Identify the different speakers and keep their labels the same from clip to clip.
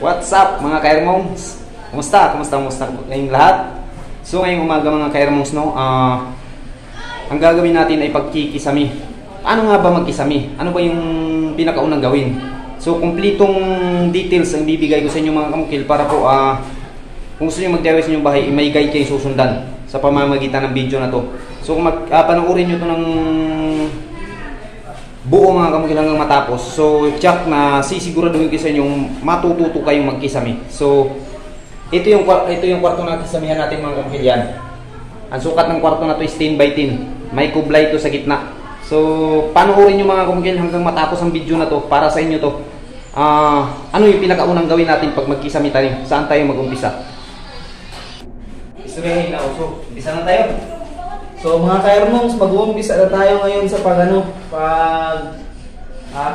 Speaker 1: What's up mga ka-Airmonks? Kumusta kayong lahat? So ngayong umaga mga ka-Airmonks, no? Ang gagawin natin ay pagkikisami. Ano nga ba magkisami? Ano ba yung pinakaunang gawin? So kumpletong details ang bibigay ko sa inyo mga kamukil para po kung gusto nyo mag-DIY sa inyong bahay, may guide kayong susundan sa pamamagitan ng video na to. So kung panoorin nyo to ng buo mga kamukil hanggang matapos, so check na sisiguraduhin ko sa inyong matututo kayong magkisami. So ito yung kwarto na kisamihan natin mga kamukil yan. Ang sukat ng kwarto na to is 10 by 10. May kublay to sa gitna. So panoorin nyo mga kamukil hanggang matapos ang video na to para sa inyo to. Ano yung pinakaunang gawin natin pag magkisami tayo? Saan tayo mag-umpisa? Istoryahin na uso. Umpisa na tayo.
Speaker 2: So mga ka-Airmonks, mag-uumpisa na tayo ngayon sa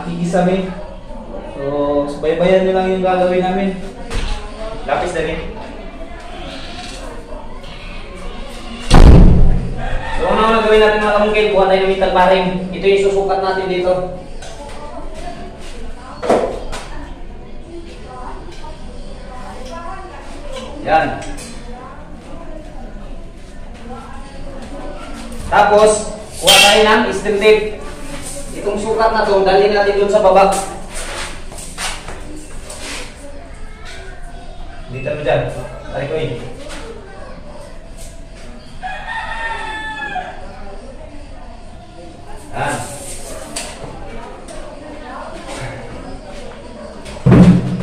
Speaker 2: kikisami. So subaybayan nyo lang yung gagawin namin.
Speaker 1: Lapis na rin. So ano gagawin natin mga kamungkil? Kuha tayo ng metal paring. Ito yung susukat natin dito. Yan. Tapos, kuha tayo ng steel tape. Itong sukat na to, dalhin natin doon sa baba. Dito mo dyan. Tarik ko eh. Yan.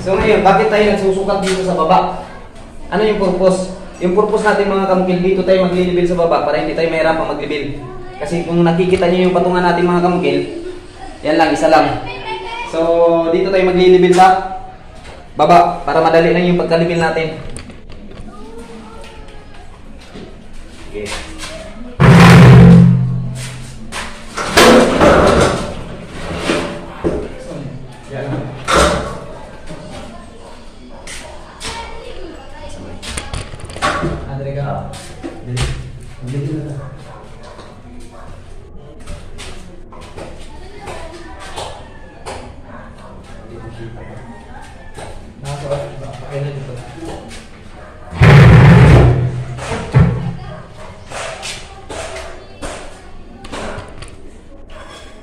Speaker 1: So ngayon, bakit tayo nagsusukat dito sa baba? Ano yung purpose? Yung purpose natin mga kamukil, dito tayo maglilibil sa baba para hindi tayo mahirapang maglibil. Kasi kung nakikita niyo yung patungan natin mga kamukil, yan lang, isa lang. So dito tayo maglilibil sa baba para madali lang yung pagkalibil natin. Okay. Yan.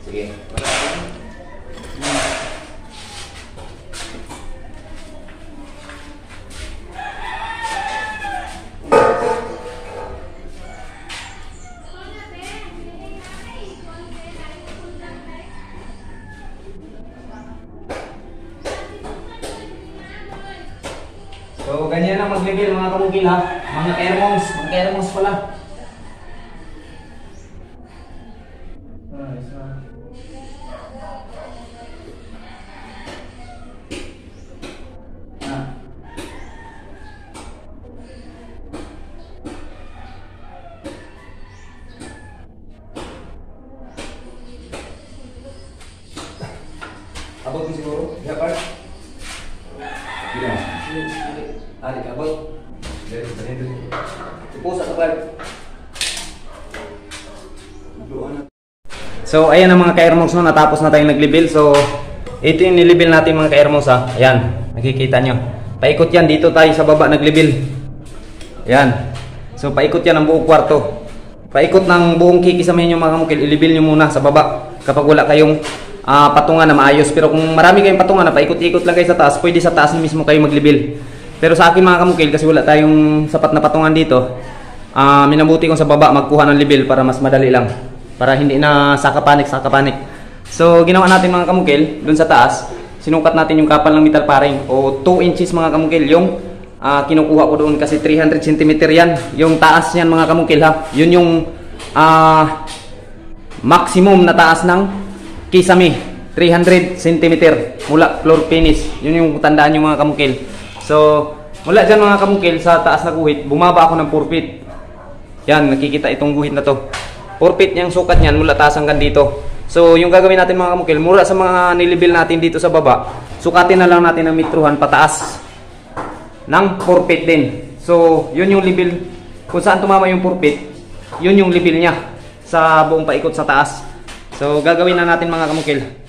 Speaker 1: Sige. So, ganyan ang maglibil mga kamukil ha. Mga ka-Airmonks pala. Abot mo siguro? Japar? Gila. Adik abot. Pusa ka ba? So ayan ang mga ka-Airmonks, no, natapos na tayong naglibil. So ito yung nilibil natin mga ka-Airmonks ha. Ayan, nakikita nyo. Paikot yan, dito tayo sa baba naglibil. Ayan. So paikot yan ang buong kwarto. Paikot ng buong kikisamihan nyo mga kamukil, ilibil nyo muna sa baba kapag wala kayong patungan na maayos. Pero kung marami kayong patungan na paikot-ikot lang kayo sa taas, pwede sa taas mismo kayo maglibil. Pero sa akin mga kamukil, kasi wala tayong sapat na patungan dito, minabuti kong sa baba magkuha ng libil para mas madali lang, para hindi na sakapanik. So ginawa natin mga kamukil, dun sa taas sinukat natin yung kapal ng metal paring o 2 inches mga kamukil. Yung kinukuha ko doon kasi 300 cm yan, yung taas yan mga kamukil ha. Yun yung maximum na taas ng kisame, 300 cm mula floor finish. Yun yung tandaan nyo mga kamukil. So mula dyan mga kamukil sa taas na guhit, bumaba ako ng 4 feet. Yan, nakikita itong guhit na to, 4 feet yung sukat nyan mula taas hanggang dito. So yung gagawin natin mga kamukil, mura sa mga nilibil natin dito sa baba, sukatin na lang natin ng metruhan pataas ng 4 feet din. So yun yung libil, kung saan tumama yung 4 feet, yun yung libil niya sa buong paikot sa taas. So gagawin na natin mga kamukil.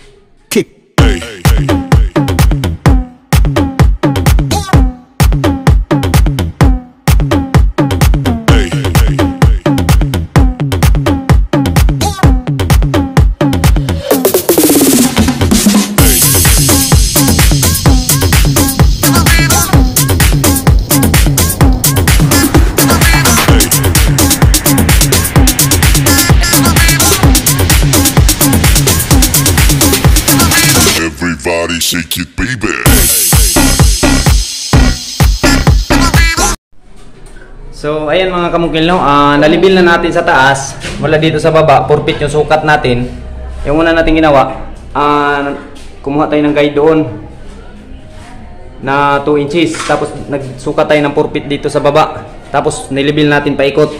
Speaker 3: shake it, baby.
Speaker 1: So ayan mga kamukil, no? Nalibil na natin sa taas. Mula dito sa baba, 4 feet yung sukat natin. Yung una natin ginawa, kumuha tayo ng guide doon na 2 inches. Tapos nagsukat tayo ng 4 feet dito sa baba. Tapos nilibil natin paikot.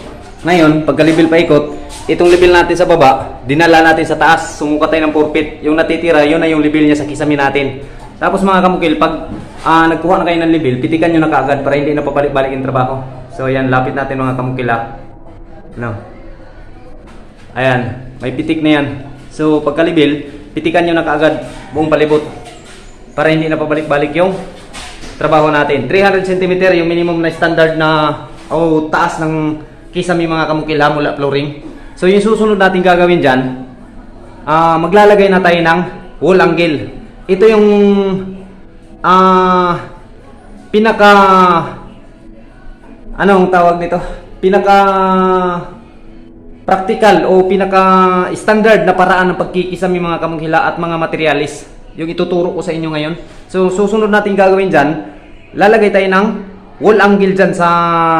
Speaker 1: Ngayon, pagka-libil paikot, itong libil natin sa baba, dinala natin sa taas. Sumukat tayo ng 4 feet. Yung natitira, yun na yung libil niya sa kisame natin. Tapos mga kamukil, pag nagkuha na kayo ng libil, pitikan nyo na kaagad para hindi na papalik-balik yung trabaho. So ayan, lapit natin mga kamukil, no. Ayan, may pitik na yan. So pagka-libil, pitikan nyo na kaagad buong palibot para hindi na pabalik-balik yung trabaho natin. 300 cm yung minimum na standard na taas ng kisame mga kamukil mula flooring. So yung susunod natin gagawin dyan, maglalagay na tayo ng wall angle. Ito yung pinaka anong tawag nito? Pinaka practical o pinaka standard na paraan ng pagkikisame mga kamukila at mga materialis. Yung ituturo ko sa inyo ngayon. So susunod natin gagawin dyan, lalagay tayo ng wall angle dyan sa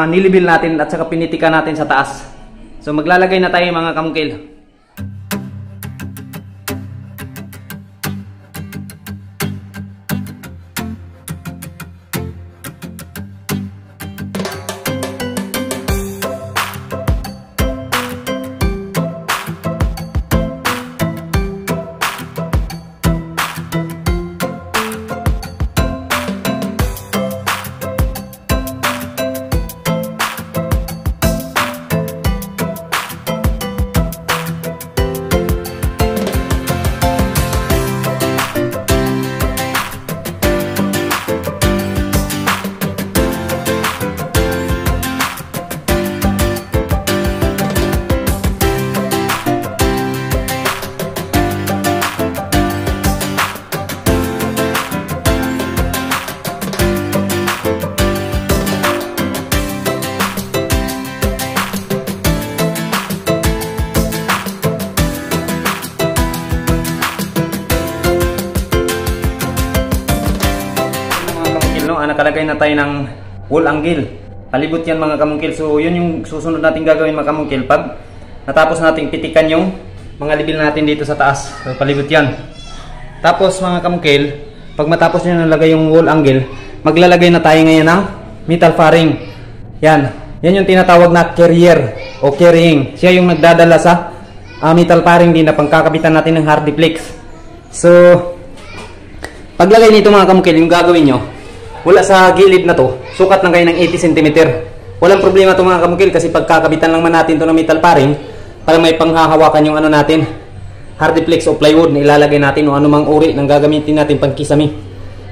Speaker 1: nilibil natin at saka pinitika natin sa taas. So maglalagay na tayo mga kamukil. Nakalagay na tayo ng wall angle. Palibot yan mga kamungkil. So yun yung susunod natin gagawin mga kamungkil. Pag natapos natin pitikan yung mga libil natin dito sa taas. So palibot yan. Tapos mga kamungkil, pag matapos nyo nalagay yung wall angle, maglalagay na tayo ngayon ng metal faring. Yan. Yan yung tinatawag na carrier o carrying. Siya yung nagdadala sa metal faring din na pangkakabitan natin ng hardiplex. So paglagay nito mga kamungkil, yung gagawin nyo, wala sa gilid na to, sukat lang kayo ng 80 cm. Walang problema to mga kamukil kasi pagkakabitan lang man natin to ng metal paring para may panghahawakan yung ano natin, hardiplex o plywood na ilalagay natin o anumang uri ng gagamitin natin pang kisame.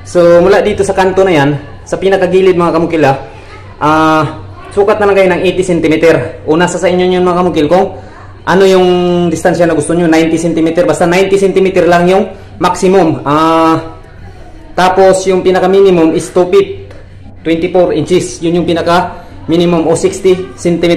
Speaker 1: So mula dito sa kanto na yan, sa pinakagilid mga kamukil, sukat na lang kayo ng 80 cm. O nasa sa inyo yun mga kamukil kung ano yung distansya na gusto nyo, 90 cm. Basta 90 cm lang yung maximum. Tapos yung pinaka minimum is 2 feet 24 inches. Yun yung pinaka minimum o 60 cm.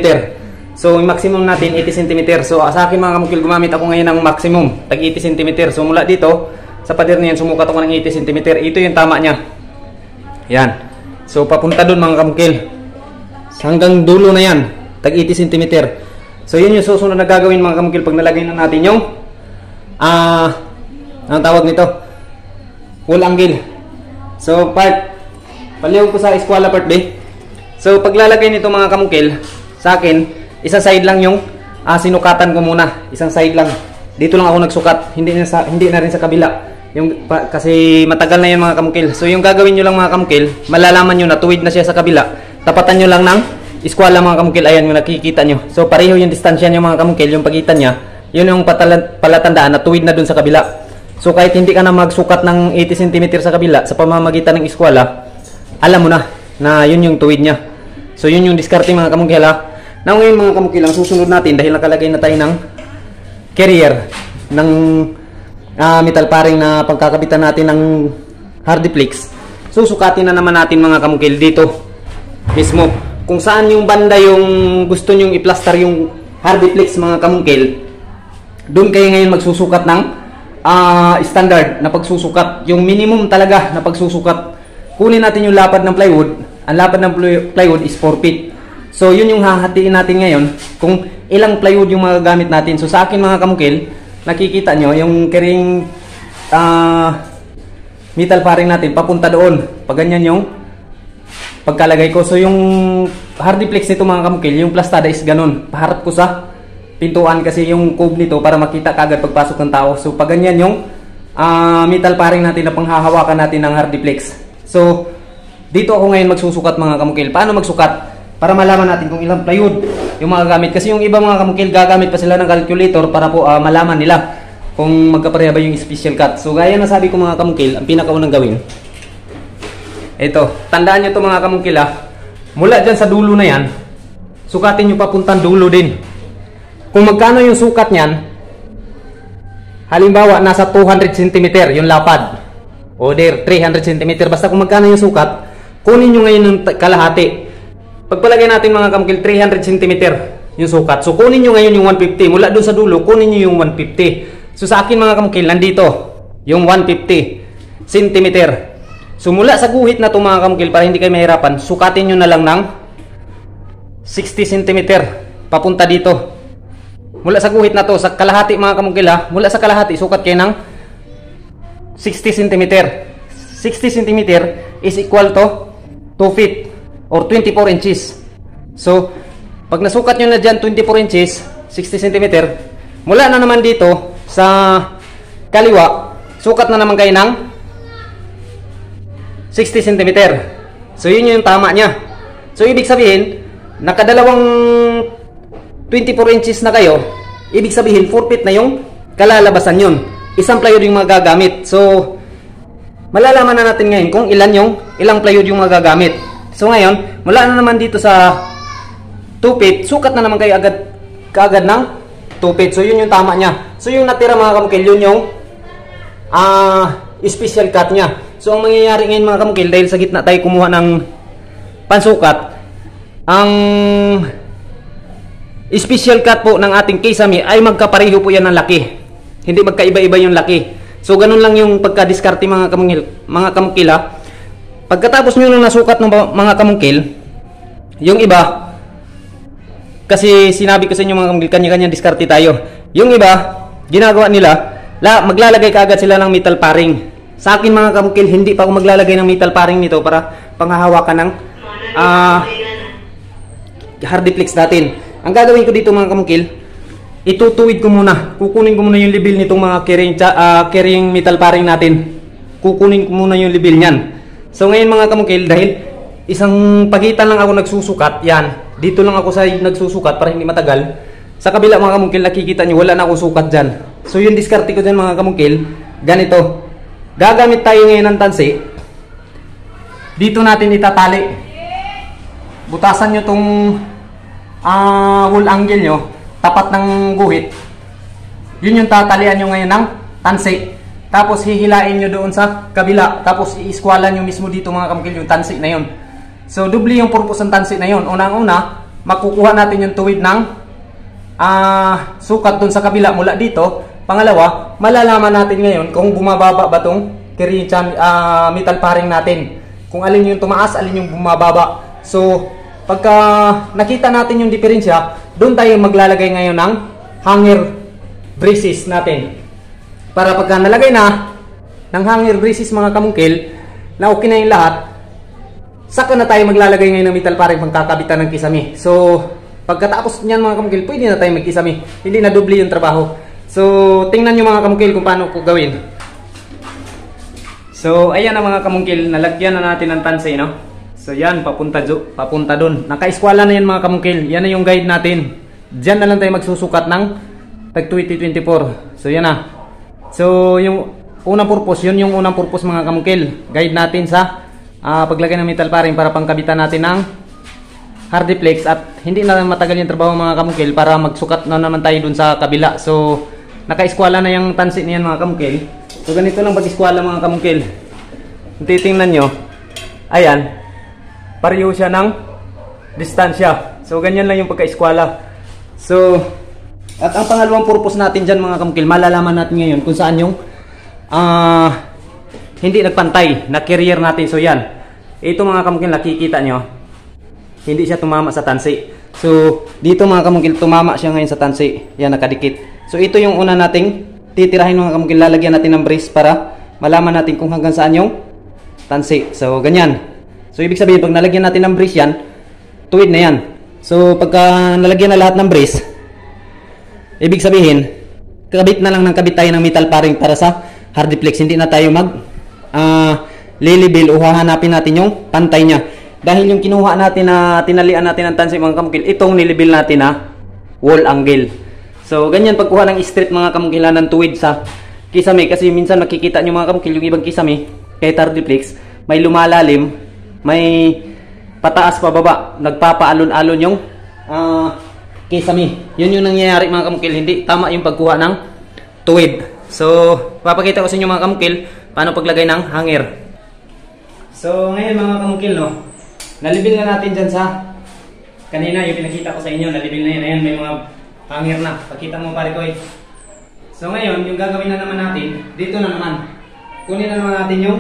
Speaker 1: So yung maximum natin 80 cm. So sa akin mga kamukil, gumamit ako ngayon ng maximum tag 80 cm. So mula dito sa pader na yan, sumukat ako ng 80 cm. Ito yung tama nya. Yan. So papunta dun mga kamukil, hanggang dulo na yan, tag 80 cm. So yun yung susunod na gagawin mga kamukil pag nalagay na natin yung anong tawag nito, wall angle. So palihog ko sa eskwela part B. So paglalagay nito mga kamukil, sa akin isang side lang yung sinukatan ko muna, isang side lang. Dito lang ako nagsukat, hindi na rin sa kabila. Kasi matagal na yun mga kamukil. So yung gagawin nyo lang mga kamukil, malalaman nyo na tuwid na siya sa kabila. Tapatan nyo lang ng eskwela mga kamukil. Ayan yung nakikita nyo. So pareho yung distansya nyo mga kamukil, yung pagitan nya, yun yung palatandaan na tuwid na dun sa kabila. So kahit hindi ka na magsukat ng 80 cm sa kabila sa pamamagitan ng eskwela, alam mo na yun yung tuwid niya. So yun yung diskarte mga kamukil. Na ngayon mga kamukil, ang susunod natin, dahil nakalagay na tayo ng carrier ng metal paring na pagkakabitan natin ng hardiplex, susukatin na naman natin mga kamukil dito mismo kung saan yung banda yung gusto nyong i-plaster yung hardiplex mga kamukil. Doon kayo ngayon magsusukat ng standard na pagsusukat, yung minimum talaga na pagsusukat. Kunin natin yung lapad ng plywood. Ang lapad ng plywood is 4 feet. So yun yung hahatiin natin ngayon kung ilang plywood yung magagamit natin. So sa akin mga kamukil, nakikita nyo yung carrying metal paring natin papunta doon. Pag ganyan yung pagkalagay ko. So yung hardiplex nito mga kamukil, yung plastada is ganun. Paharap ko sa pintuan kasi yung cove nito para makita kagad pagpasok ng tao. So pag ganyan yung metal paring natin na panghahawakan natin ng hardiplex. So dito ako ngayon magsusukat mga kamukil. Paano magsukat? Para malaman natin kung ilang plywood yung mga gamit. Kasi yung iba mga kamukil gagamit pa sila ng calculator para po malaman nila kung magkapareha ba yung special cut. So gaya na sabi ko mga kamukil, ang pinakaunang gawin, ito, tandaan nyo ito mga kamukil mula dyan sa dulo na yan, sukatin nyo papuntang dulo din. Kung magkano yung sukat nyan, halimbawa nasa 200 cm yung lapad, o there 300 cm, basta kung magkano yung sukat, kunin nyo ngayon ng kalahati. Pagpalagay natin mga kamukil 300 cm yung sukat, so kunin nyo ngayon yung 150. Mula doon sa dulo, kunin nyo yung 150. So sa akin mga kamukil, nandito yung 150 cm. So mula sa guhit na ito mga kamukil, para hindi kayo mahirapan, sukatin nyo na lang ng 60 cm papunta dito. Mula sa guhit na to, sa kalahati mga kamukil mula sa kalahati, sukat kayo ng 60 cm. 60 cm is equal to 2 feet or 24 inches. So pag nasukat nyo na dyan 24 inches, 60 cm, mula na naman dito sa kaliwa, sukat na naman kayo ng 60 cm. So yun yung tama nya. So ibig sabihin, nakadalawang 24 inches na kayo, ibig sabihin 4 feet na yung kalalabasan yun. Isang plywood yung magagamit. So malalaman na natin ngayon kung ilang plywood yung magagamit. So ngayon, mula na naman dito sa 2 feet, sukat na naman kayo kaagad ng 2 feet. So yun yung tama nya. So yung natira mga kamukil, yun yung special cut nya. So ang mangyayari ngayon mga kamukil, dahil sa gitna tayo kumuha ng pansukat, ang special cut po ng ating kisame ay magkapareho po yan ng laki. Hindi magkaiba-iba yung laki. So ganun lang yung pagka-diskarte mga kamukil Pagkatapos nyo nung nasukat ng mga kamukil, yung iba, kasi sinabi ko sa inyo mga kamukil, kanya-kanya diskarte tayo. Yung iba, ginagawa nila, maglalagay kaagad sila ng metal paring. Sa akin mga kamukil, hindi pa ako maglalagay ng metal paring nito para panghahawakan ng hardiplex natin. Ang gagawin ko dito mga kamukil, itutuwid ko muna. Kukunin ko muna yung level nitong mga carrying metal paring natin. Kukunin ko muna yung level niyan. So ngayon mga kamukil, dahil isang pagitan lang ako nagsusukat, yan, dito lang ako sa nagsusukat para hindi matagal. Sa kabila mga kamukil, nakikita nyo, wala na akong sukat dyan. So yung diskarte ko dyan mga kamukil, ganito. Gagamit tayo ngayon ng tansi. Dito natin itatali. Butasan nyo tong wall angle nyo, tapat ng guhit. Yun yung tatalian nyo ngayon ng tansi. Tapos hihilain nyo doon sa kabila. Tapos iiskwalan nyo mismo dito mga kamukil yung tansi na yun. So doble yung purpose ng tansi na yun. Unang-una, makukuha natin yung tuwid ng sukat doon sa kabila mula dito. Pangalawa, malalaman natin ngayon kung bumababa ba itong metal paring natin. Kung alin yung tumaas, alin yung bumababa. So, pagka nakita natin yung diferensya, doon tayo maglalagay ngayon ng hanger braces natin. Para pagka nalagay na ng hanger braces mga kamukil, na okay na yung lahat, saka na tayo maglalagay ngayon ng metal paring pangkakabitan ng kisame. So, pagkatapos niyan mga kamukil, pwede na tayo magkisame. Hindi na doble yung trabaho. So, tingnan nyo mga kamukil kung paano ko gawin. So, ayan na mga kamukil, nalagyan na natin ng tansi, no? So, yan, papunta dun. Naka-eskwala na yan mga kamukil. Yan na yung guide natin. Diyan na lang tayo magsusukat ng tag 2024. So, yan na. So, yung unang purpose, yun yung unang purpose mga kamukil. Guide natin sa paglagay ng metal paring para pangkabitan natin ng hardiplex. At hindi na matagal yung trabaho mga kamukil para magsukat na naman tayo dun sa kabila. So, naka-eskwala na yung tansi niyan mga kamukil. So ganito lang pag-eskwala mga kamukil. Kung titingnan nyo, ayan, pareho siya ng distansya. So ganyan lang yung pagka-eskwala. So, at ang pangalawang purpose natin dyan mga kamukil, malalaman natin ngayon kung saan yung hindi nagpantay na carrier natin. So yan, ito mga kamungkil, nakikita nyo, hindi siya tumama sa tansi. So dito mga kamungkil, tumama siya ngayon sa tansi. Yan, nakadikit. So ito yung una nating titirahin mga kamungkil. Lalagyan natin ng brace para malaman natin kung hanggang saan yung tansi. So ganyan. So ibig sabihin, pag nalagyan natin ng brace yan, tuwid na yan. So pagka nalagyan na lahat ng brace, ibig sabihin, kabit na lang ng kabit tayo ng metal paring para sa hardiplex. Hindi na tayo mag lilibil o hahanapin natin yung pantay niya. Dahil yung kinuha natin na tinalian natin ng tansi mga kamungkil, itong nilibil natin na wall angle. So ganyan pagkuha ng straight mga kamungkil ng tuwid sa kisame. Kasi minsan makikita nyo mga kamungkil, yung ibang kisame kahit hardiplex, may lumalalim, may pataas pababa, nagpapaalon-alon yung kisame. Yun yung nangyayari mga kamungkil, hindi tama yung pagkuha ng tuwid. So papakita ko sa inyo mga kamungkil paano paglagay ng hanger. So ngayon mga kamungkil, no, nalibil na natin dyan sa kanina yung pinakita ko sa inyo. Nalibil na yan. Ayan, may mga hanger na. Pakita mo pare ko eh. So ngayon yung gagawin na naman natin, dito na naman kunin na naman natin yung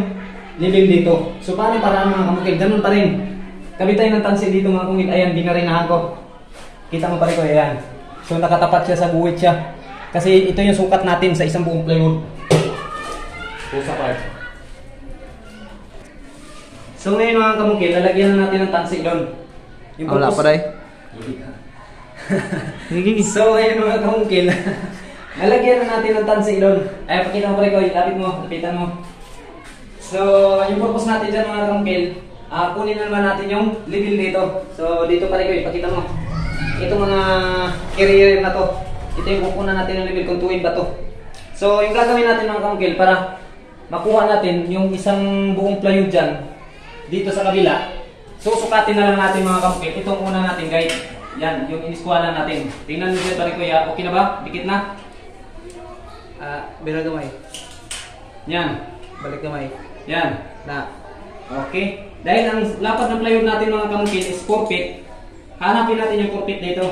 Speaker 1: libil dito. So paano paraan mga kamungkil? Ganun pa rin, kabit tayo ng tansi dito mga kamungkil. Ayan, binarinahan ko. Kita mo pare ko, ayan. So nakatapat siya sa guwit siya. Kasi ito yung sukat natin sa isang buong plywood. Pusa part. So ngayon mga kamungkil, lalagyan na natin ng tansi doon.
Speaker 2: Wala pa rin.
Speaker 1: So ngayon mga kamungkil, lalagyan na natin ng tansi doon. Ay, pakita mo pare ko, lapit mo, lapitan mo. So yung purpose natin dyan mga kamungkil, kunin na naman natin yung libil dito. So dito pare ko, ipakita mo. Ito mga carrier na to. Ito yung kukunan natin ng libil kung tuwid ba to. So yung gagawin natin mga kamungkil, para makuha natin yung isang buong plywood dyan dito sa kabila, susukatin na lang natin mga kamungkil. Itong una natin guys, yan, yung iniskualan natin. Tingnan nyo pare ko, ya, okay na ba? Dikit na?
Speaker 2: Bira gamay.
Speaker 1: Yan.
Speaker 2: Balik gamay.
Speaker 1: Yan.
Speaker 2: Na.
Speaker 1: Okay. Dahil ang lapad ng plywood natin mga kamungkil is 4 feet, hanapin natin yung 4 feet dito.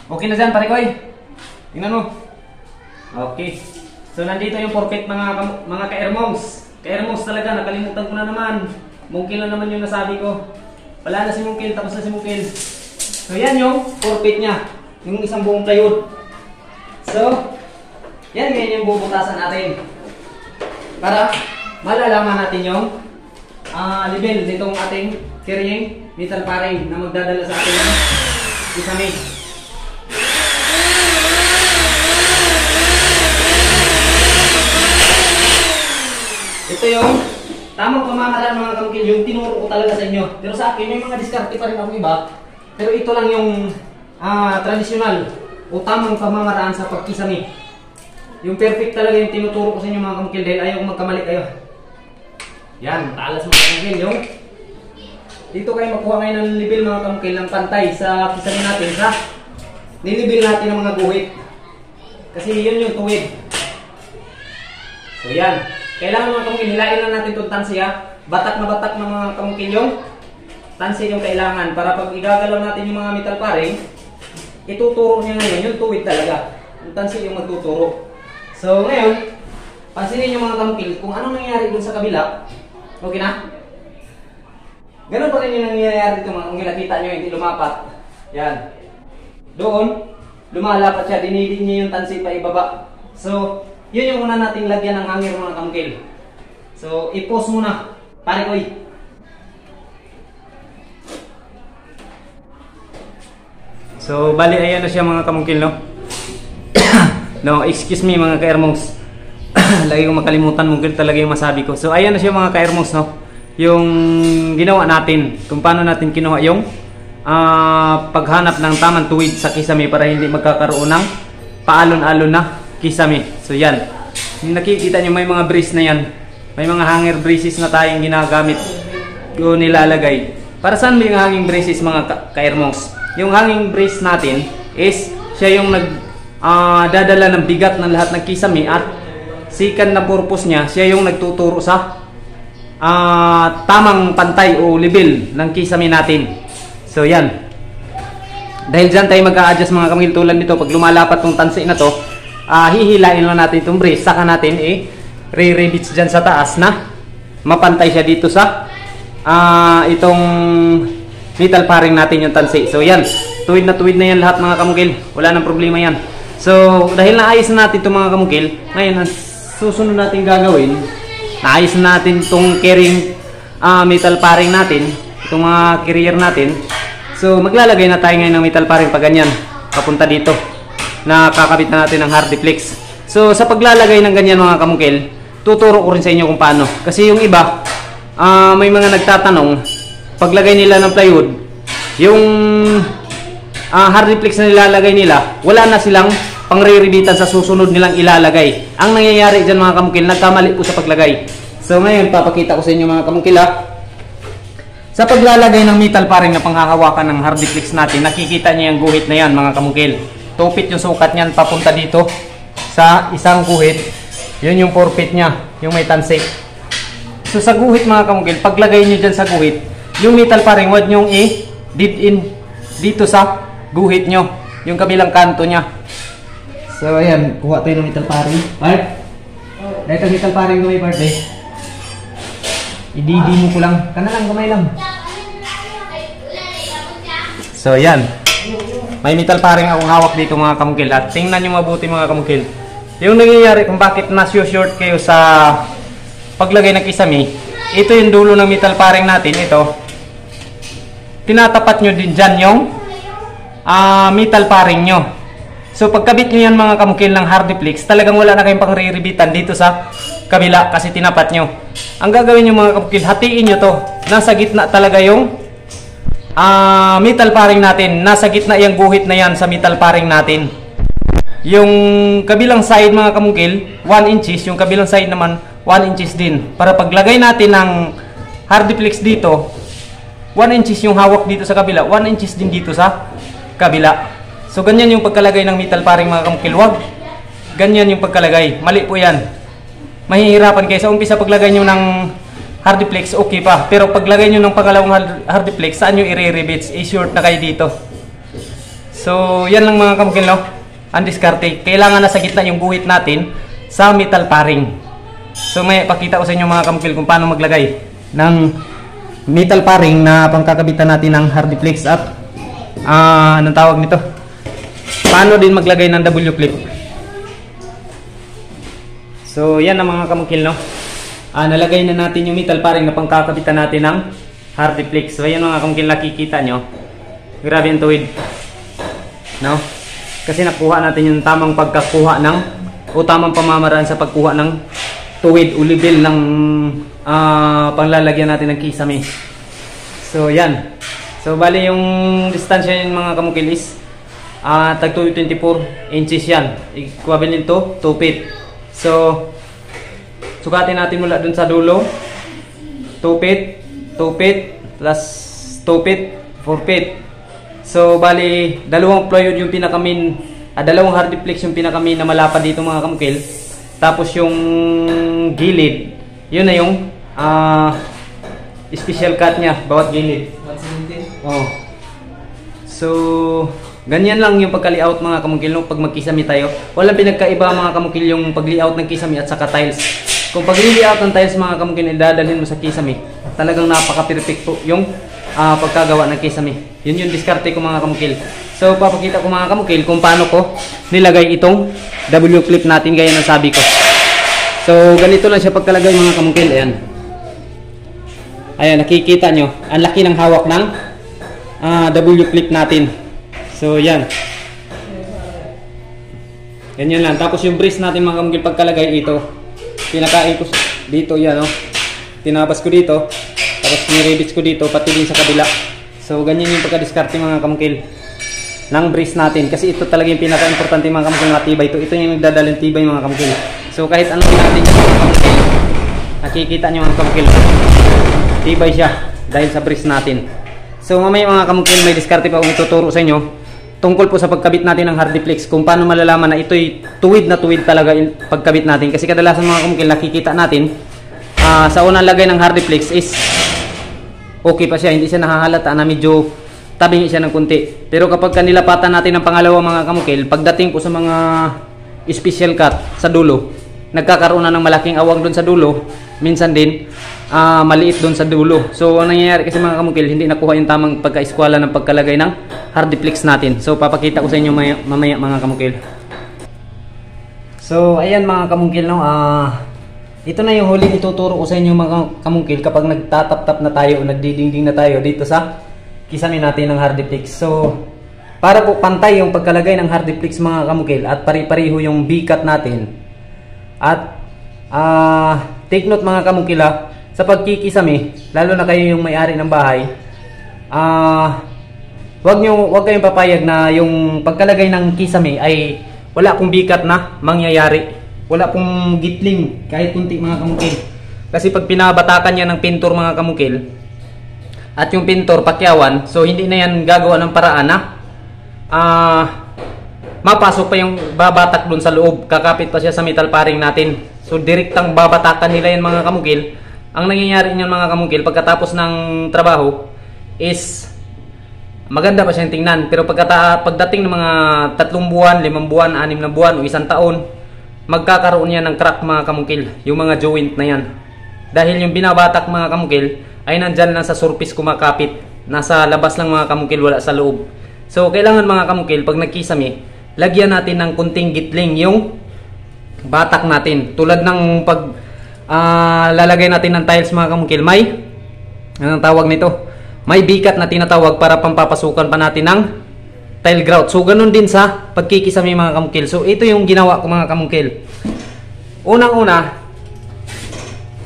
Speaker 1: Okay na dyan pare ko eh. Tingnan mo. Okay. So nandito yung 4 feet mga ka-airmonks. Ka-airmonks talaga, nakalimutan ko na naman. Mungkil na naman yung nasabi ko. Wala na si Mungkil, tapos na si Mungkil. So yan yung 4 feet niya, yung isang buong plywood. So yan ngayon yung bubutasan natin para malalaman natin yung level nitong ating carrying metal paring na magdadala sa ating kisame. Ito yung tamang pamamaraan mga kamungkil, yung tinuro ko talaga sa inyo. Pero sa akin, may mga diskarte pa rin ako iba. Pero ito lang yung traditional o tamang pamamaraan sa pagkisame. Yung perfect talaga yung tinuturo ko sa inyo mga kamungkil dahil ayaw magkamali kayo. Yan, talas mga kamungkil. Yung dito kayo makuha ngayon ng level mga kamungkil ng pantay sa kisame natin sa nilibil natin ng mga guhit. Kasi yun yung tuwid. So yan. Kailangan mga kamungkil, hilain lang natin itong tansi ha. Batak na mga kamungkil yung tansi yung kailangan. Para pag igagalaw natin yung mga metal paring, ituturo niya ngayon yung tuwid talaga. Yung tansi yung magtuturo. So ngayon, pansinin nyo mga kamungkil kung anong nangyayari dun sa kabila. Okay na? Ganun pa rin yung nangyayari dito mga kamungkil. Nakita nyo, hindi lumapat. Yan. Doon, lumalapat siya. Dinidin niya yung tansi pa ibaba. So, yun yung una nating lagyan ng hanger mga kamungkil. So, i-pause muna. Pare ko eh. So, bali ayan na siya mga kamungkil, no? No, excuse me mga ka-airmonks. Lagi kong makalimutan mungkil talaga yung masabi ko. So, ayan na siya mga ka-airmonks, no? Yung ginawa natin. Kung paano natin kinuha yung paghanap ng tamang tuwid sa kisame para hindi magkakaroon ng paalon-alon na kisame. So yan, nakikita nyo may mga brace na yan, may mga hanger braces na tayong ginagamit o nilalagay. Para saan may hanging braces mga ka-airmonks? Yung hanging brace natin is siya yung dadala ng bigat ng lahat ng kisame at second na purpose niya, siya yung nagtuturo sa tamang pantay o level ng kisame natin. So yan, dahil dyan tayo mag-a-adjust mga kamungkil tulad nito. Pag lumalapat tong tansi na to, hihilain lang natin itong brace, saka natin re-rivets dyan sa taas na mapantay siya dito sa itong metal paring natin yung tansi. So yan, tuwid na yan lahat mga kamukil, wala nang problema yan. So dahil naayos na natin itong mga kamukil, ngayon ang susunod natin gagawin, naayos na natin itong carrying metal paring natin, itong mga carrier natin. So maglalagay na tayo ngayon ng metal paring pa ganyan papunta dito, na kakabit na natin ng hardiplex. So sa paglalagay ng ganyan mga kamukil, tuturo ko rin sa inyo kung paano, kasi yung iba may mga nagtatanong, paglagay nila ng plywood, yung hardiplex na nilalagay nila, wala na silang pangre-ribitan sa susunod nilang ilalagay. Ang nangyayari dyan mga kamukil, nagkamali po sa paglagay. So ngayon papakita ko sa inyo mga kamukil sa paglalagay ng metal paring na panghahawakan ng hardiplex natin, nakikita niyo yung guhit na yan mga kamukil. 2 feet yung sukat niyan papunta dito sa isang guhit. Yun yung 4 feet niya, yung may tansi. So sa guhit mga kamukil, paglagay niyo dyan sa guhit, yung metal paring wag nyong i-dead in dito sa guhit nyo, yung kabilang kanto niya. So ayan, kuha tayo ng metal paring. Part, dahil ang metal paring may part i-didi mo ko lang, lang, kamay lang. So ayan, may metal paring akong hawak dito mga kamukil, at tingnan nyo mabuti mga kamukil yung nangyayari kung bakit na-short kayo sa paglagay ng kisame. Ito yung dulo ng metal paring natin, ito tinatapat nyo din dyan yung metal paring nyo. So pagkabit nyo yan mga kamukil ng hardiplex, talagang wala na kayong pang-riribitan dito sa kabila kasi tinapat nyo. Ang gagawin nyo mga kamukil, hatiin nyo to, nasa gitna talaga yung metal paring natin, nasa gitna yung guhit na yan sa metal paring natin. Yung kabilang side mga kamukil 1 inches, yung kabilang side naman 1 inches din, para paglagay natin ng hardiplex dito 1 inches yung hawak dito sa kabila, 1 inches din dito sa kabila. So ganyan yung pagkalagay ng metal paring mga kamukil, wag ganyan yung pagkalagay, mali po yan. Mahihirapan kayo sa umpisa paglagay nyo ng hardiplex, okay pa, pero paglagay nyo ng pangalawang hardiplex, saan nyo i-rivets, i-short na kayo dito. So yan lang mga kamukil, no? Ang diskarte, kailangan nasa gitna yung guhit natin sa metal paring. So may pakita ko sa inyo mga kamukil kung paano maglagay ng metal paring na pangkakabitan natin ng hardiplex, at anong tawag nito, paano din maglagay ng W-clip. So yan ang mga kamukil, no? Nalagay na natin yung metal paring na pangkakabitan natin ng hardiplex. So yan mga kamukil, nakikita nyo, grabe yung tuwid, no? Kasi nakuha natin yung tamang pagkakuha ng, o tamang pamamaraan sa pagkuha ng tuwid o level ng panglalagyan natin ng kisame. So yan. So bali yung distansya yung mga kamukil is tag 24 inches yan, equivalent to 2 feet. So sukatin natin mula dun sa dulo, 2 feet, 2 feet plus 2 feet, 4 feet. So bali dalawang plywood yung pinakamin, dalawang hardiplex yung pinakamin na malapad dito mga kamukil. Tapos yung gilid, yun na yung special cut niya, bawat gilid. Oh. So ganyan lang yung pagka-layout mga kamukil, no? Pag magkisame tayo, walang pinagkaiba mga kamukil yung pag-layout ng kisame at saka tiles. Kung pag-layout ng tiles mga kamukil, idadalhin mo sa kisame, talagang napaka-perfecto yung pagkagawa ng kisame. Yun yung diskarte ko mga kamukil. So papakita ko mga kamukil kung paano ko nilagay itong W-clip natin gaya ng sabi ko. So ganito lang siya pagkalagay mga kamukil. Ayan, ayan, nakikita nyo ang laki ng hawak ng W-clip natin. So yan, ganyan lang. Tapos yung brace natin mga kamukil, pagkalagay ito, pinakain ko dito, yan, oh. Tinabas ko dito, tapos niribits ko dito, pati din sa kabila. So ganyan yung pagka-diskarte mga kamukil ng brace natin, kasi ito talaga yung pinaka-importante mga kamukil, matibay ito. Ito yung nagdadalang tibay mga kamukil. So kahit anong natin yung mga kamukil, nakikita nyo mga kamukil, tibay siya dahil sa brace natin. So mamaya mga kamukil, may diskarte pa akong ituturo sa inyo tungkol po sa pagkabit natin ng hardiplex, kung paano malalaman na ito'y tuwid na tuwid talaga yung pagkabit natin. Kasi kadalasan mga kamukil, nakikita natin sa unang lagay ng hardiplex is okay pa siya, hindi siya nahahalata na medyo tabingi siya ng kunti. Pero kapag kanilapatan natin ng pangalawa mga kamukil, pagdating po sa mga special cut sa dulo, nagkakaroon na ng malaking awang doon sa dulo. Minsan din maliit doon sa dulo. So ang nangyayari kasi mga kamukil, hindi nakuha yung tamang pagka-eskwala ng pagkalagay ng hardiplex natin. So papakita ko sa inyo mamaya mga kamukil. So ayan mga kamukil, no, ito na yung huling ituturo ko sa inyo mga kamukil kapag nagtatap-tap na tayo o nagdidingding na tayo dito sa kisame natin ng hardiplex. So para po pantay yung pagkalagay ng hardiplex mga kamukil at pari-pariho yung bikat natin. At take note mga kamukil, sa pagkikisame, lalo na kayo yung may-ari ng bahay, wag kayong papayag na yung pagkalagay ng kisame ay wala pong bikat na mangyayari. Wala pong gitling kahit kunti mga kamukil. Kasi pag pinabatakan niya ng pintor mga kamukil, at yung pintor pakyawan, so hindi na yan gagawa ng paraan na mapasok pa yung babatak dun sa loob, kakapit pa siya sa metal paring natin. So direktang babatakan nila yan mga kamukil. Ang nangyayari niyan mga kamukil, pagkatapos ng trabaho is maganda pa siyang tingnan, pero pagdating ng mga 3 buwan, 5 buwan, 6 na buwan o 1 taon, magkakaroon yan ng crack mga kamukil, yung mga joint na yan. Dahil yung binabatak mga kamukil ay nandyan lang sa surface kumakapit, nasa labas lang mga kamukil, wala sa loob. So kailangan mga kamukil, pag nagkisame, lagyan natin ng kunting gitling yung batak natin. Tulad ng pag lalagay natin ng tiles mga kamukil, may anong tawag nito? May bikat na tinatawag para pampapasukan pa natin ng tile grout. So ganun din sa pagkikisame mga kamukil. So ito yung ginawa ko mga kamukil. Unang-una,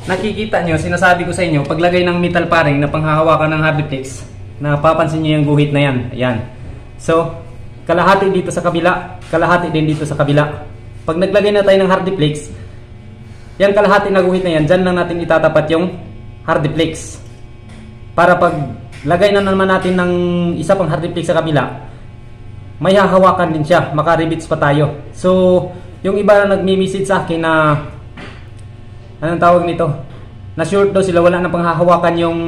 Speaker 1: nakikita nyo, sinasabi ko sa inyo, paglagay ng metal paring na panghahawakan ng hardiplex, napapansin nyo yung guhit na yan. Ayan. So kalahati dito sa kabila, kalahati din dito sa kabila. Pag naglagay na tayo ng hardiplex, yung kalahati na guhit na yan, dyan lang natin itatapat yung hardiplex. Para pag lagay na naman natin ng isa pang hardiplex sa kabila, may hahawakan din siya, makaribits pa tayo. So yung iba na nagmi-message sa akin na anong tawag nito, na short daw sila, wala na pang hahawakan yung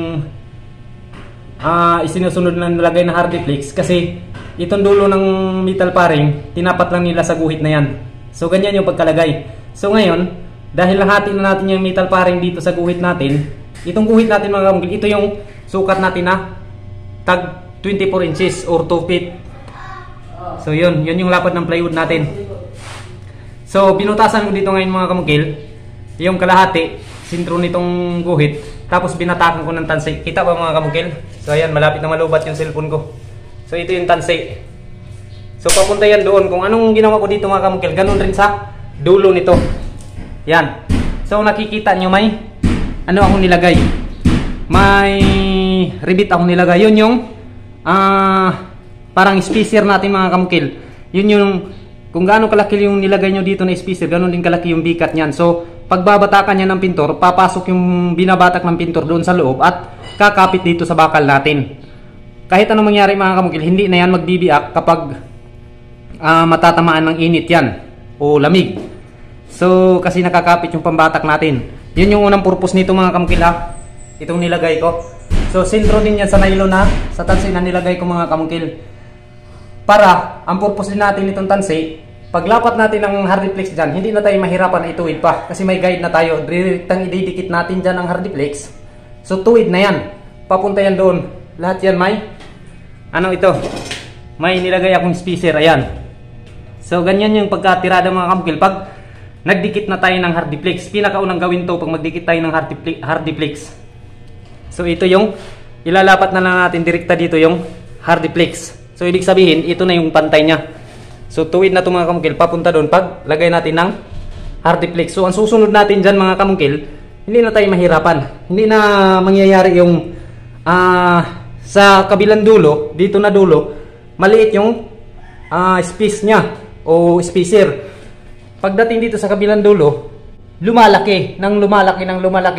Speaker 1: isinusunod na nilagay na hardiplex, kasi itong dulo ng metal paring tinapat lang nila sa guhit na yan. So ganyan yung pagkalagay. So ngayon, dahil lahati na natin yung metal paring dito sa guhit natin, itong guhit natin mga kamukil, ito yung sukat natin na tag 24 inches or 2 feet. So yun yung lapad ng plywood natin. So binutasan ko dito ngayon mga kamukil yung kalahati, sintro nitong guhit, tapos binatakan ko ng tansay. Kita ba mga kamukil? So ayan, malapit na malubat yung cellphone ko. So ito yung tansay. So papunta yan doon. Kung anong ginawa ko dito mga kamukil, ganun rin sa dulo nito. Yan. So nakikita nyo may ano akong nilagay. May ribbit akong nilagay. Yun yung parang spacer natin mga kamukil. Yun yung kung gaano kalaki yung nilagay nyo dito na spacer, ganun din kalaki yung bikat niyan. So pagbabatakan niya ng pintor, papasok yung binabatak ng pintor doon sa loob at kakapit dito sa bakal natin. Kahit anong mangyari mga kamukil, hindi na yan magbibiak kapag matatamaan ng init yan o lamig. So kasi nakakapit yung pambatak natin. Yun yung unang purpose nito mga kamukil, itong nilagay ko. So sentro din yan sa nylon na sa tansay na nilagay ko mga kamukil. Para ang purpose din natin itong tansay, paglapat natin ng hardiplex dyan, hindi na tayo mahirapan na ituwid pa. Kasi may guide na tayo, direktang ididikit natin dyan ang hardiplex. So tuwid na yan, papunta yan doon. Lahat yan may ano ito, may nilagay akong spacer. Ayan. So ganyan yung pagkatirada mga kamukil. Pag nagdikit na tayo ng hardiplex, pinakaunang gawin to pag magdikit tayo ng hardiplex. So ito yung ilalapat na lang natin direkta dito yung hardiplex. So ibig sabihin, ito na yung pantay niya. So tuwid na ito mga kamukil, papunta doon pag lagay natin ng hardiplex. So ang susunod natin dyan mga kamukil, hindi na tayo mahirapan. Hindi na mangyayari yung sa kabilang dulo, dito na dulo, maliit yung space niya o spacer. Pagdating dito sa kabilang dulo, lumalaki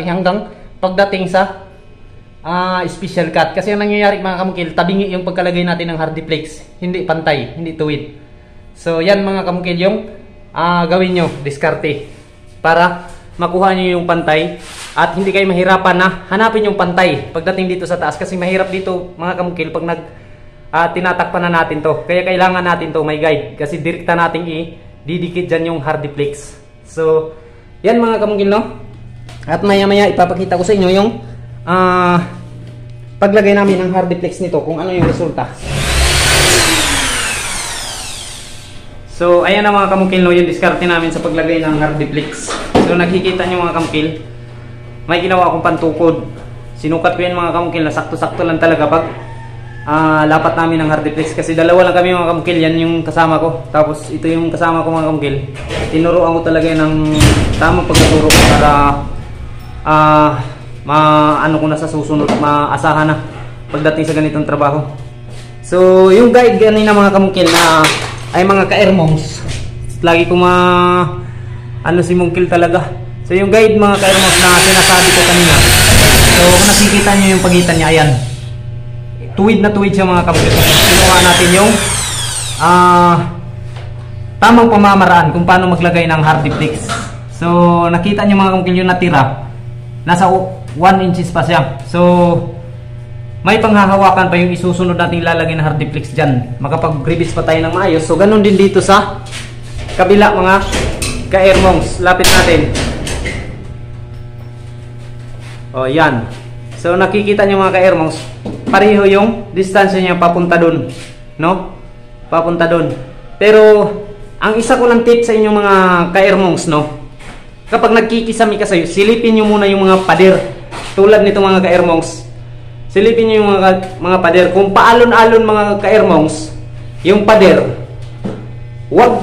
Speaker 1: hanggang pagdating sa special cut. Kasi ang nangyayari mga kamukil, tabingi yung pagkalagay natin ng hardiplex, hindi pantay, hindi tuwid. So yan mga kamukil yung gawin nyo, diskarte, para makuha nyo yung pantay at hindi kayo mahirapan na hanapin yung pantay pagdating dito sa taas. Kasi mahirap dito mga kamukil pag tinatakpan na natin to. Kaya kailangan natin to may guide, kasi direkta nating didikit dyan yung hardiplex. So, yan mga kamungkil, no? At maya-maya ipapakita ko sa inyo yung paglagay namin ng hardiplex nito, kung ano yung resulta. So, ayan na mga kamungkil, no, yung diskarte namin sa paglagay ng hardiplex. So, nakikita nyo mga kamungkil, may ginawa akong pantukod. Sinukat ko yan mga kamungkil na sakto-sakto lang talaga pag lapat namin ng hardiplex. Kasi dalawa lang kami mga kamungkil, yan yung kasama ko. Tapos, ito yung kasama ko mga kamungkil. Tinuruan ko talaga ng tamang pagtuturo ko para ano ko na sa susunod, maasahan na pagdating sa ganitong trabaho. So, yung guide ganina mga kamungkil na ay mga ka-airmonks. Lagi ko si mungkil talaga. So yung guide mga ka-airmonks na sinasabi ko kanina. So kung nakikita nyo yung pagitan niya, ayan. Tuwid na tuwid siya mga kamungkil. Kinuha natin yung tamang pamamaraan kung paano maglagay ng hardiplex. So nakita nyo mga kamungkil yung natira. Nasa 1 inches pa siya. So may panghahawakan pa yung isusunod nating lalagay na hardiplex dyan. Makapag-grease pa tayo ng maayos. So ganun din dito sa kabila mga ka-airmonks. Lapit natin. O yan. So nakikita nyo mga ka-airmonks, pareho yung distansya niya papunta dun, no? Papunta dun. Pero ang isa ko lang tip sa inyo mga ka-airmonks, no? Kapag nagkikisami kayo, silipin nyo muna yung mga pader. Tulad nito mga ka-airmonks. Silipin nyo yung mga pader. Kung paalon-alon mga ka-airmonks, yung pader, wag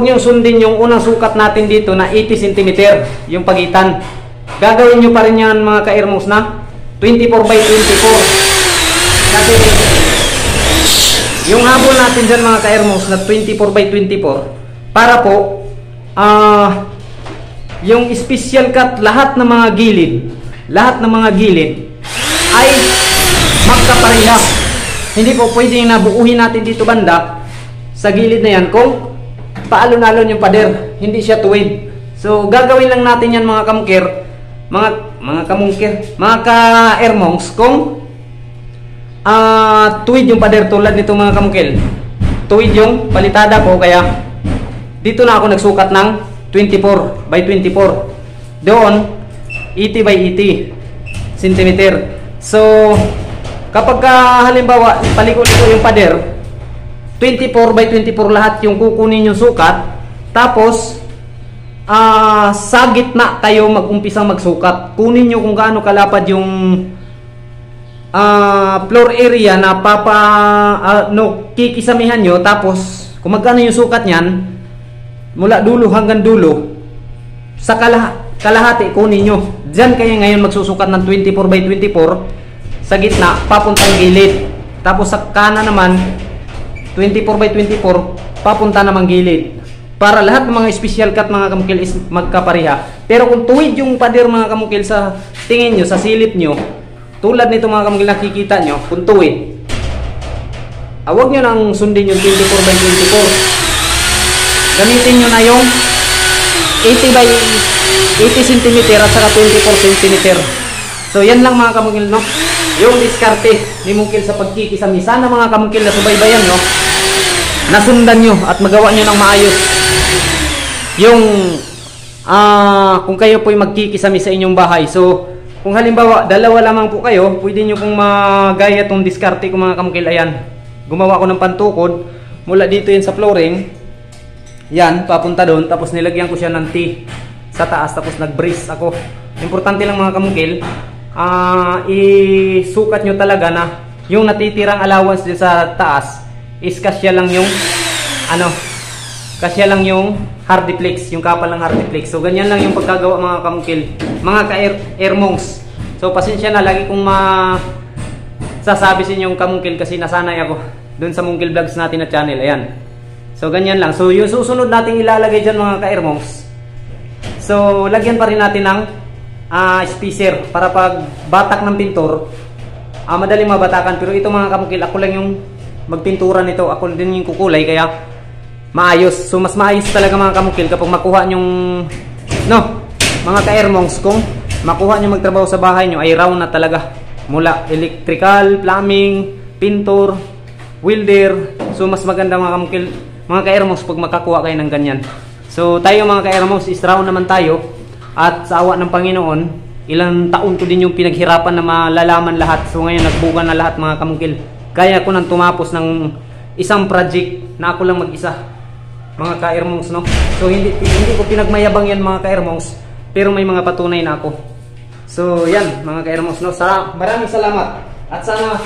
Speaker 1: nyo sundin yung unang sukat natin dito na 80 cm yung pagitan. Gagawin nyo pa rin yan mga ka-airmonks na 24 by 24. Kasi yung habol natin dyan mga ka-airmonks na 24 by 24, para po yung special cut, lahat ng mga gilid ay magkapareha. Hindi po pwedeng nabuuhin natin dito banda sa gilid na yan kung paalon-alon yung pader, hindi siya tuwid. So gagawin lang natin yan mga kamungkir, mga ka-airmonks, kung tuwid yung pader. Tulad nito mga kamungkil, tuwid yung palitada ko, kaya dito na ako nagsukat ng 24 by 24. Doon 80 by 80 cm. So kapag halimbawa paliko-liko yung pader, 24 by 24 lahat yung kukunin yung sukat. Tapos sa gitna tayo mag-umpisang magsukat. Kunin nyo kung gaano kalapad yung floor area na kikisamihan nyo. Tapos kung magkano yung sukat nyan mula dulo hanggang dulo, sa kalahati kunin nyo. Diyan kayo ngayon magsusukat ng 24 by 24 sa gitna papuntang gilid. Tapos sa kanan naman 24 by 24 papunta namang gilid. Para lahat ng mga special cut mga kamukil is magkapareha. Pero kung tuwid yung pader mga kamukil sa tingin nyo, sa silip nyo, tulad nito mga kamukil nakikita nyo, kung tuwid, huwag nyo nang sundin yung 24 by 24. Gamitin nyo na yung 80 by 80 cm at saka 24 cm. So yan lang mga kamukil, no? Yung diskarte ni mungkil sa pagkikisami. Sana mga kamukil na subaybayan, no? Nasundan nyo at magawa nyo ng maayos yung kung kayo po'y magkikisami sa inyong bahay. So kung halimbawa dalawa lamang po kayo, pwede nyo pong magaya tong diskarte ko mga kamukil. Ayan, gumawa ko ng pantukod mula dito yan sa flooring, yan papunta doon, tapos nilagyan ko siya ng T sa taas, tapos nag-brace ako. Importante lang mga kamukil, isukat nyo talaga na yung natitirang allowance dyan sa taas is kasya lang yung kasya lang yung hardiplex, yung kapal ng hardiplex. So ganyan lang yung pagkagawa mga kamukil, mga ka-airmonks. So pasensya na, lagi kong sasabi sa inyong kamukil kasi nasanay ako dun sa Mungkil Vlogs natin na channel. Ayan, so ganyan lang. So yung susunod natin ilalagay dyan mga ka-airmonks, so lagyan pa rin natin ng spacer para pag batak ng pintor madaling mabatakan. Pero ito mga kamukil, ako lang yung magpintura nito, ako din yung kukulay, kaya maayos. So mas maayos talaga mga kamukil kapag makuha nyong mga ka-airmonks, kung makuha nyo magtrabaho sa bahay nyo ay round na talaga, mula electrical, plumbing, pintor, welder. So mas maganda mga kamukil mga ka-Airmox pag makakuha kayo ng ganyan. So tayo mga ka-Airmox, is-round naman tayo. At sa awa ng Panginoon, ilang taon ko din yung pinaghirapan na malalaman lahat. So ngayon nagbuga na lahat mga kamungkil. Kaya ko nang tumapos ng isang project na ako lang mag-isa. Mga ka-Airmox, no? So hindi ko pinagmayabang yan mga ka-Airmox, pero may mga patunay na ako. So yan mga ka-Airmox, no? Maraming salamat. At sana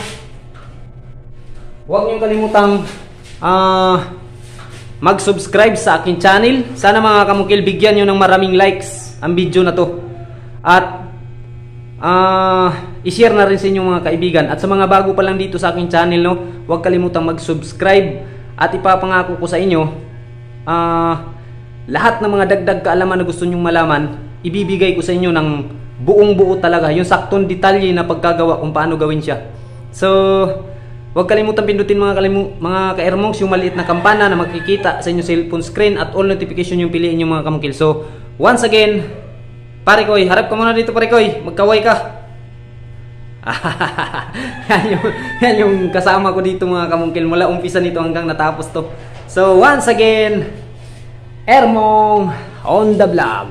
Speaker 1: huwag niyong kalimutang mag-subscribe sa akin channel. Sana mga kamungkil, bigyan nyo ng maraming likes ang video na to. At i-share na rin sa inyong mga kaibigan. At sa mga bago pa lang dito sa aking channel, no, huwag kalimutang mag-subscribe. At ipapangako ko sa inyo, lahat ng mga dagdag kaalaman na gusto nyong malaman, ibibigay ko sa inyo ng buong buo talaga. Yung saktong detalye na pagkagawa kung paano gawin siya. So huwag kalimutan pindutin mga ka-Airmox yung maliit na kampana na makikita sa inyong cellphone screen, at all notification yung piliin yung mga kamungkil. So once again, pare Koy, harap ka muna dito pare Koy, magkaway ka. yan yung kasama ko dito mga kamungkil, mula umpisa nito hanggang natapos to. So once again, Airmong on the vlog.